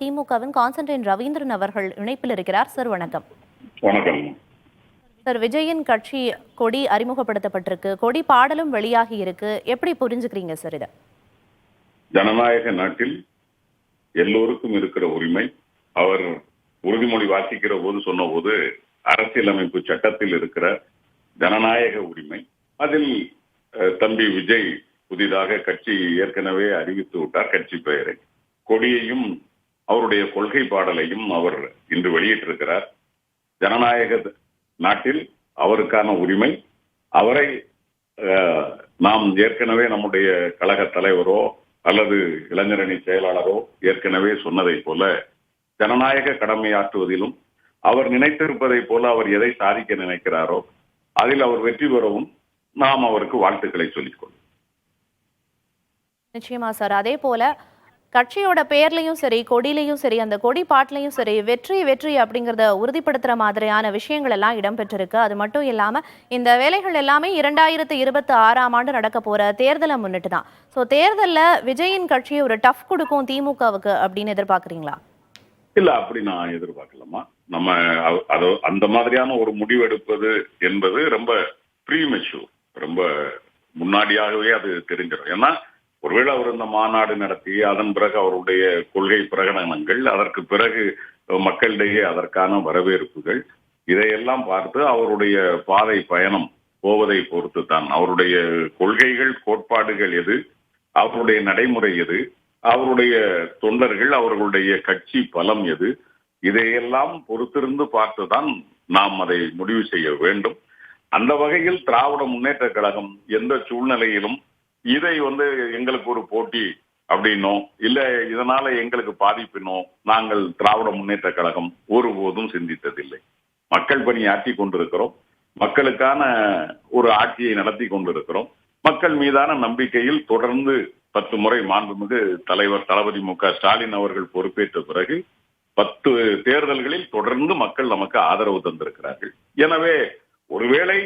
திமுகவின் கான்ஸ்டன்டைன் ரவீந்திரன் அவர்கள் இணைப்பில் இருக்கிறார். சார் வணக்கம். வணக்கம் சார், விஜயின் கட்சி கொடி அறிமுகப்படுத்தப்பட்டிருக்கு, கொடி பாடலும் வெளியாகி இருக்கு, எப்படி புரிஞ்சுக்கிறீங்க சார் இதை? ஜனநாயக நாட்டில் எல்லோருக்கும் இருக்கிற உரிமை. அவர் உறுதிமொழி வாசிக்கிற போது சொன்ன போது அரசியலமைப்பு சட்டத்தில் இருக்கிற ஜனநாயக உரிமை. அதில் தம்பி விஜய் புதிதாக கட்சி ஏற்கனவே அறிவித்து விட்டார். கட்சி பெயரை, கொடியையும் அவருடைய கொள்கை பாடலையும் அவர் இன்று வெளியிட்டிருக்கிறார். ஜனநாயக நாட்டில் அவருக்கான உரிமை. அவரை நாம் ஏற்கனவே நம்முடைய கழக தலைவரோ அல்லது இளைஞரணி செயலாளரோ ஏற்கனவே சொன்னதை போல ஜனநாயக கடமையாற்றுவதிலும் அவர் நினைத்திருப்பதை போல அவர் எதை சாதிக்க நினைக்கிறாரோ அதில் அவர் வெற்றி பெறவும் நாம் அவருக்கு வாழ்த்துக்களை சொல்லிக்கொள்வோம். நிச்சயமா சார். அதே போல கட்சியோட பெயர்லையும் சரி, கொடியிலையும் சரி, அந்த கொடி பாட்டிலையும் சரி, வெற்றி வெற்றி அப்படிங்கறத உறுதிப்படுத்துற மாதிரியான விஷயங்கள் எல்லாம் இடம்பெற்றிருக்கு. அது மட்டும் இல்லாம இந்த வேலைகள் எல்லாமே 2026ஆம் ஆண்டு நடக்க போற தேர்தலை முன்னிட்டு தான். ஸோ தேர்தலில் விஜயின் கட்சியை ஒரு டஃப் கொடுக்கும் திமுகவுக்கு அப்படின்னு எதிர்பார்க்குறீங்களா? இல்ல, அப்படி நான் எதிர்பார்க்கலாமா. நம்ம அந்த மாதிரியான ஒரு முடிவெடுப்பது என்பது ரொம்ப ப்ரீமெச்சூர், ரொம்ப முன்னாடியாகவே அது தெரிஞ்சிடும். ஏன்னா ஒருவேளை அவர் இந்த மாநாடு நடத்தி அதன் பிறகு அவருடைய கொள்கை பிரகடனங்கள், அதற்கு பிறகு மக்களிடையே அதற்கான வரவேற்புகள், இதையெல்லாம் பார்த்து அவருடைய பாதை பயணம் போவதை பொறுத்து தான் அவருடைய கொள்கைகள் கோட்பாடுகள் எது, அவருடைய நடைமுறை எது, அவருடைய தொண்டர்கள் அவர்களுடைய கட்சி பலம் எது, இதையெல்லாம் பொறுத்திருந்து பார்த்துதான் நாம் அதை முடிவு செய்ய வேண்டும். அந்த வகையில் திராவிட முன்னேற்ற கழகம் எந்த சூழ்நிலையிலும் இதை எங்களுக்கு ஒரு போட்டி அப்படின்னோ இல்ல இதனால எங்களுக்கு பாதிப்பினோ நாங்கள் திராவிட முன்னேற்ற கழகம் ஒருபோதும் சிந்தித்ததில்லை. மக்கள் பணி ஆற்றி கொண்டிருக்கிறோம், மக்களுக்கான ஒரு ஆட்சியை நடத்தி கொண்டிருக்கிறோம். மக்கள் மீதான நம்பிக்கையில் தொடர்ந்து 10 முறை மாண்புமிகு தலைவர் தளபதி மு.க.ஸ்டாலின் அவர்கள் பொறுப்பேற்ற பிறகு 10 தேர்தல்களில் தொடர்ந்து மக்கள் நமக்கு ஆதரவு தந்திருக்கிறார்கள். எனவே ஒருவேளை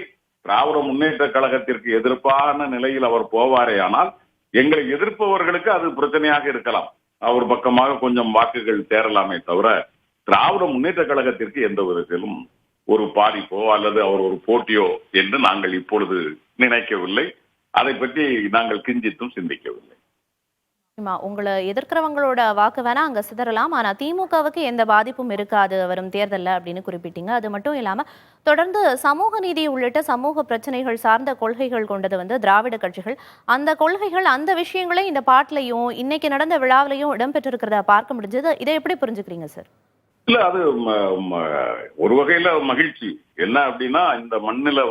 திராவிட முன்னேற்ற கழகத்திற்கு எதிர்ப்பான நிலையில் அவர் போவாரே ஆனால் எங்களை எதிர்ப்பவர்களுக்கு அது பிரச்சனையாக இருக்கலாம். அவர் பக்கமாக கொஞ்சம் வாக்குகள் தேரலாமே தவிர திராவிட முன்னேற்ற கழகத்திற்கு எந்த விதத்திலும் ஒரு பாதிப்போ அல்லது அவர் ஒரு போட்டியோ என்று நாங்கள் இப்பொழுது நினைக்கவில்லை. அதை பற்றி நாங்கள் கிஞ்சித்தும் சிந்திக்கவில்லை. உங்களை எதிர்க்கிறவங்களோட வாக்கு வேணா அங்க சிதறலாம், ஆனா திமுகவுக்கு எந்த பாதிப்பும் இருக்காது வரும் தேர்தலில் அப்படின்னு குறிப்பிட்டீங்க. அது மட்டும் இல்லாம தொடர்ந்து சமூக நீதி உள்ளிட்ட சமூக பிரச்சனைகள் சார்ந்த கொள்கைகள் கொண்டது திராவிட கட்சிகள். அந்த கொள்கைகள், அந்த விஷயங்களே இந்த பாட்டிலையும் இன்னைக்கு நடந்த விழாவிலையும் இடம்பெற்றிருக்கிறத பார்க்க முடிஞ்சது. இதை எப்படி புரிஞ்சுக்கிறீங்க சார்? இல்ல, அது ஒரு வகையில மகிழ்ச்சி. என்ன அப்படின்னா இந்த மண்ணில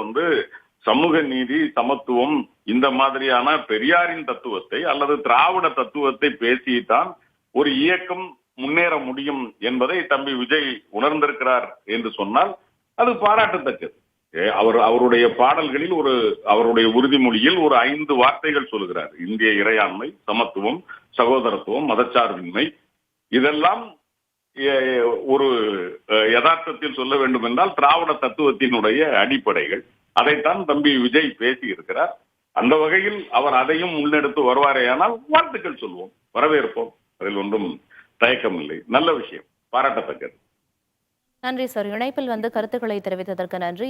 சமூக நீதி, சமத்துவம், இந்த மாதிரியான பெரியாரின் தத்துவத்தை அல்லது திராவிட தத்துவத்தை பேசித்தான் ஒரு இயக்கம் முன்னேற முடியும் என்பதை தம்பி விஜய் உணர்ந்திருக்கிறார் என்று சொன்னால் அது பாராட்டத்தக்கது. அவருடைய பாடல்களில் அவருடைய உறுதிமொழியில் ஒரு 5 வார்த்தைகள் சொல்லுகிறார். இந்திய இறையாண்மை, சமத்துவம், சகோதரத்துவம், மதச்சார்பின்மை. இதெல்லாம் ஒரு யதார்த்தத்தில் சொல்ல வேண்டும் என்றால் திராவிட தத்துவத்தினுடைய அடிப்படைகள். அதைத்தான் தம்பி விஜய் பேசி இருக்கிறார். அந்த வகையில் அவர் அதையும் முன்னெடுத்து வருவாரேயானால் வாழ்த்துக்கள் சொல்வோம், வரவேற்போம். அதில் ஒன்றும் தயக்கம் இல்லை. நல்ல விஷயம், பாராட்டத்தக்கது. நன்றி சார். இணைப்பில் கருத்துக்களை தெரிவித்ததற்கு நன்றி.